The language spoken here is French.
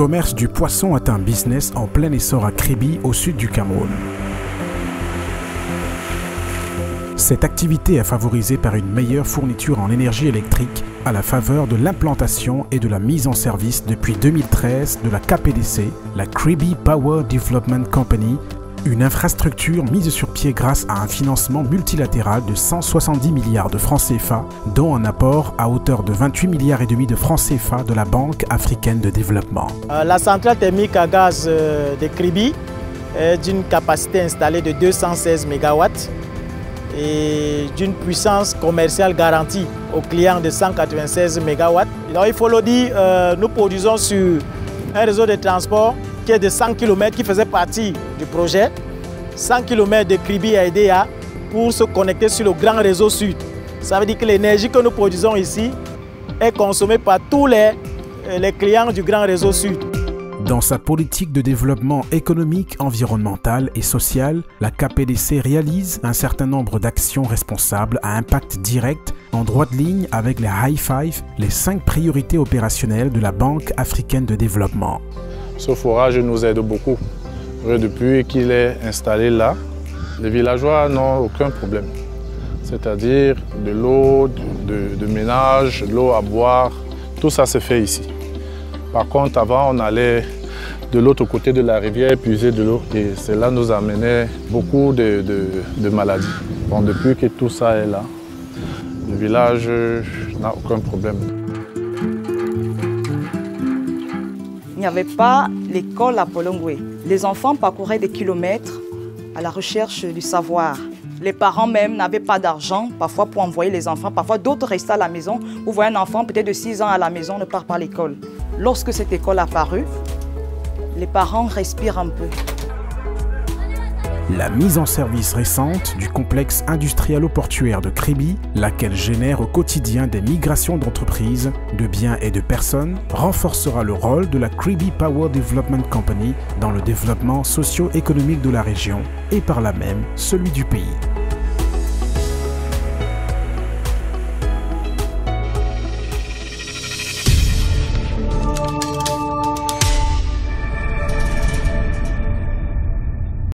commerce du poisson est un business en plein essor à Kribi, au sud du Cameroun. Cette activité est favorisée par une meilleure fourniture en énergie électrique à la faveur de l'implantation et de la mise en service depuis 2013 de la KPDC, la Kribi Power Development Company, une infrastructure mise sur pied grâce à un financement multilatéral de 170 milliards de francs CFA, dont un apport à hauteur de 28 milliards et demi de francs CFA de la Banque africaine de développement. La centrale thermique à gaz de Kribi est d'une capacité installée de 216 MW et d'une puissance commerciale garantie aux clients de 196 MW. Donc, il faut le dire, nous produisons sur un réseau de transport qui est de 100 km, qui faisait partie du projet. 100 km de Kribi à EDA pour se connecter sur le grand réseau sud. Ça veut dire que l'énergie que nous produisons ici est consommée par tous les clients du grand réseau sud. Dans sa politique de développement économique, environnemental et social, la KPDC réalise un certain nombre d'actions responsables à impact direct en droite ligne avec les High Five, les 5 priorités opérationnelles de la Banque africaine de développement. Ce forage nous aide beaucoup. Depuis qu'il est installé là, les villageois n'ont aucun problème. C'est-à-dire de l'eau, de ménage, de l'eau à boire, tout ça se fait ici. Par contre, avant, on allait de l'autre côté de la rivière puiser de l'eau et cela nous amenait beaucoup de maladies. Bon, depuis que tout ça est là, le village n'a aucun problème. Il n'y avait pas l'école à Polongwe. Les enfants parcouraient des kilomètres à la recherche du savoir. Les parents même n'avaient pas d'argent, parfois pour envoyer les enfants. Parfois d'autres restaient à la maison. Vous voyez un enfant peut-être de 6 ans à la maison ne part pas à l'école. Lorsque cette école apparut, les parents respirent un peu. La mise en service récente du complexe industriel-portuaire de Kribi, laquelle génère au quotidien des migrations d'entreprises, de biens et de personnes, renforcera le rôle de la Kribi Power Development Company dans le développement socio-économique de la région et par là même celui du pays.